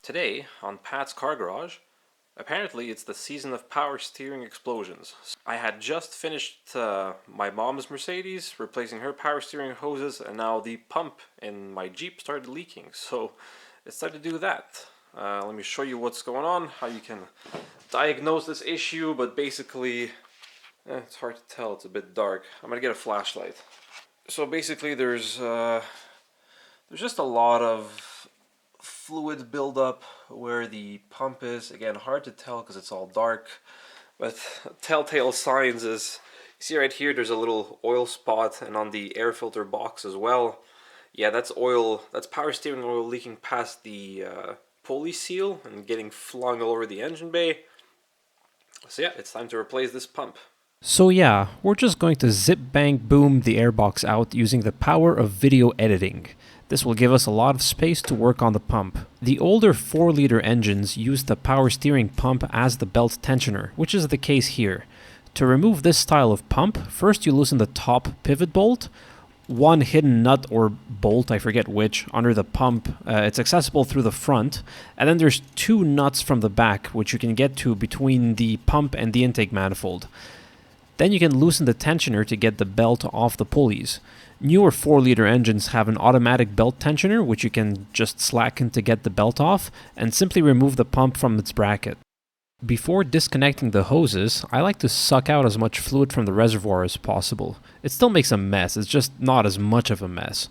Today, on Pat's Car Garage, apparently it's the season of power steering explosions. I had just finished my mom's Mercedes, replacing her power steering hoses, and now the pump in my Jeep started leaking, so it's time to do that. Let me show you what's going on, how you can diagnose this issue, but basically, it's hard to tell, it's a bit dark. I'm gonna get a flashlight. So basically there's just a lot of fluid buildup where the pump is. Again, hard to tell because it's all dark, but telltale signs is, you see right here there's a little oil spot, and on the air filter box as well. Yeah, that's oil, that's power steering oil leaking past the pulley seal and getting flung all over the engine bay. So yeah, it's time to replace this pump. So yeah, we're just going to zip bang boom the airbox out using the power of video editing. This will give us a lot of space to work on the pump. The older 4-liter engines used the power steering pump as the belt tensioner, which is the case here. To remove this style of pump, first you loosen the top pivot bolt, one hidden nut or bolt, I forget which, under the pump. It's accessible through the front, and then there's 2 nuts from the back which you can get to between the pump and the intake manifold. Then you can loosen the tensioner to get the belt off the pulleys. Newer 4-liter engines have an automatic belt tensioner, which you can just slacken to get the belt off, and simply remove the pump from its bracket. Before disconnecting the hoses, I like to suck out as much fluid from the reservoir as possible. It still makes a mess, it's just not as much of a mess.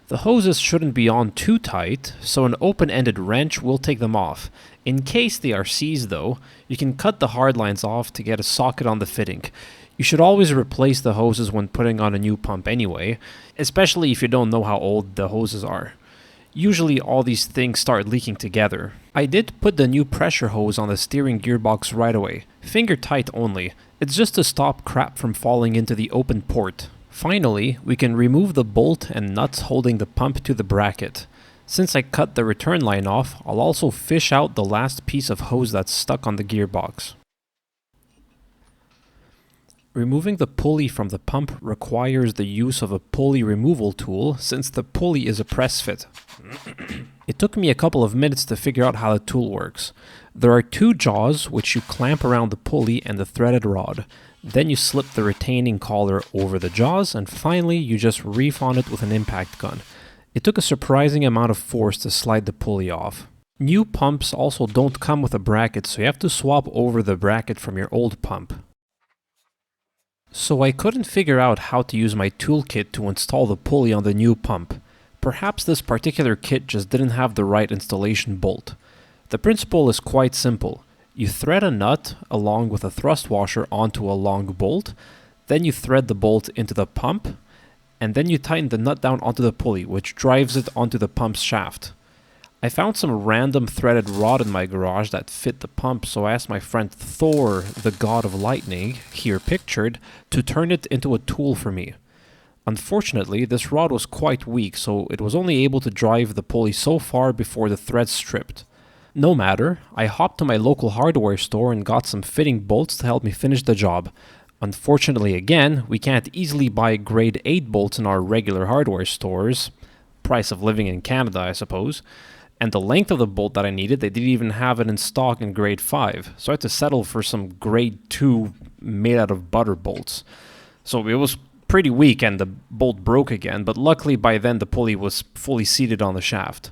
The hoses shouldn't be on too tight, so an open-ended wrench will take them off. In case they are seized though, you can cut the hard lines off to get a socket on the fitting. You should always replace the hoses when putting on a new pump anyway, especially if you don't know how old the hoses are. Usually all these things start leaking together. I did put the new pressure hose on the steering gearbox right away, finger tight only. It's just to stop crap from falling into the open port. Finally, we can remove the bolt and nuts holding the pump to the bracket. Since I cut the return line off, I'll also fish out the last piece of hose that's stuck on the gearbox. Removing the pulley from the pump requires the use of a pulley removal tool since the pulley is a press fit. It took me a couple of minutes to figure out how the tool works. There are 2 jaws which you clamp around the pulley and the threaded rod. Then you slip the retaining collar over the jaws, and finally you just reef on it with an impact gun. It took a surprising amount of force to slide the pulley off. New pumps also don't come with a bracket, so you have to swap over the bracket from your old pump. So I couldn't figure out how to use my toolkit to install the pulley on the new pump. Perhaps this particular kit just didn't have the right installation bolt. The principle is quite simple. You thread a nut along with a thrust washer onto a long bolt, then you thread the bolt into the pump, and then you tighten the nut down onto the pulley, which drives it onto the pump's shaft. I found some random threaded rod in my garage that fit the pump, so I asked my friend Thor, the god of lightning, here pictured, to turn it into a tool for me. Unfortunately, this rod was quite weak, so it was only able to drive the pulley so far before the threads stripped. No matter, I hopped to my local hardware store and got some fitting bolts to help me finish the job. Unfortunately again, we can't easily buy grade 8 bolts in our regular hardware stores. Price of living in Canada, I suppose. And the length of the bolt that I needed, they didn't even have it in stock in grade 5. So I had to settle for some grade 2 made out of butter bolts. So it was pretty weak and the bolt broke again, but luckily by then the pulley was fully seated on the shaft.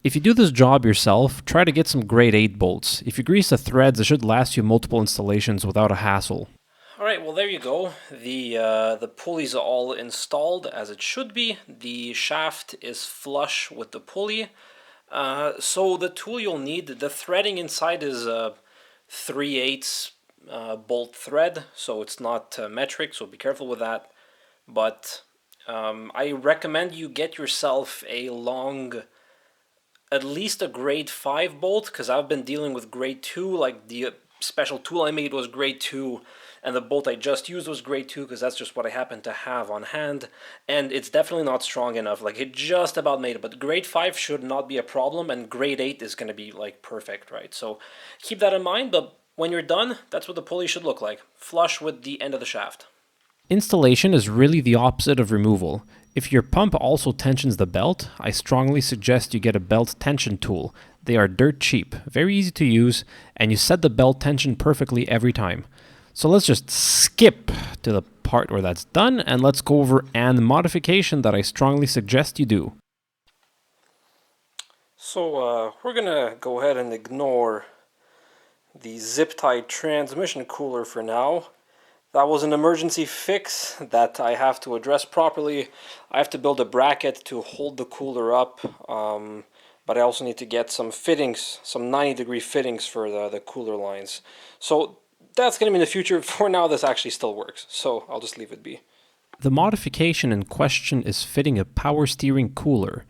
If you do this job yourself, try to get some grade 8 bolts. If you grease the threads, it should last you multiple installations without a hassle. Alright, well there you go. The pulley's all installed as it should be. The shaft is flush with the pulley. So the tool you'll need, the threading inside is a 3/8 bolt thread, so it's not metric, so be careful with that. But I recommend you get yourself a long, at least a grade 5 bolt, because I've been dealing with grade 2, like the special tool I made was grade 2, and the bolt I just used was grade 2 because that's just what I happen to have on hand, and it's definitely not strong enough. Like, it just about made it, but grade 5 should not be a problem, and grade 8 is going to be like perfect, right? So keep that in mind, but when you're done, that's what the pulley should look like, flush with the end of the shaft. Installation is really the opposite of removal. If your pump also tensions the belt, I strongly suggest you get a belt tension tool. They are dirt cheap, very easy to use, and you set the belt tension perfectly every time. So let's just skip to the part where that's done, and let's go over an modification that I strongly suggest you do. So we're gonna go ahead and ignore the zip-tied transmission cooler for now. That was an emergency fix that I have to address properly. I have to build a bracket to hold the cooler up, but I also need to get some fittings, some 90-degree fittings for the cooler lines. So that's going to be in the future. For now, this actually still works, so I'll just leave it be. The modification in question is fitting a power steering cooler.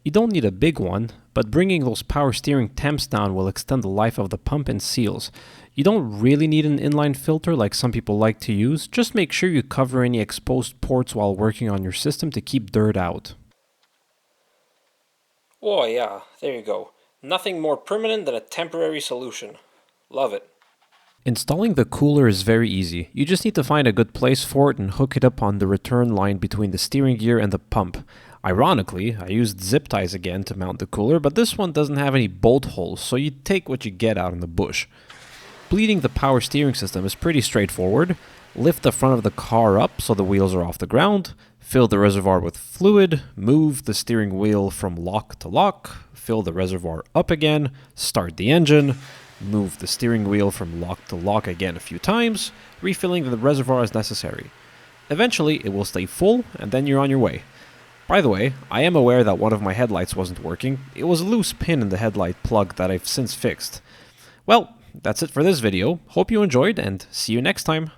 You don't need a big one, but bringing those power steering temps down will extend the life of the pump and seals. You don't really need an inline filter like some people like to use, just make sure you cover any exposed ports while working on your system to keep dirt out. Oh yeah, there you go. Nothing more permanent than a temporary solution. Love it. Installing the cooler is very easy. You just need to find a good place for it and hook it up on the return line between the steering gear and the pump. Ironically, I used zip ties again to mount the cooler, but this one doesn't have any bolt holes, so you take what you get out in the bush. Bleeding the power steering system is pretty straightforward. Lift the front of the car up so the wheels are off the ground, fill the reservoir with fluid, move the steering wheel from lock to lock, fill the reservoir up again, start the engine, move the steering wheel from lock to lock again a few times, refilling the reservoir as necessary. Eventually, it will stay full, and then you're on your way. By the way, I am aware that one of my headlights wasn't working. It was a loose pin in the headlight plug that I've since fixed. Well, that's it for this video. Hope you enjoyed, and see you next time.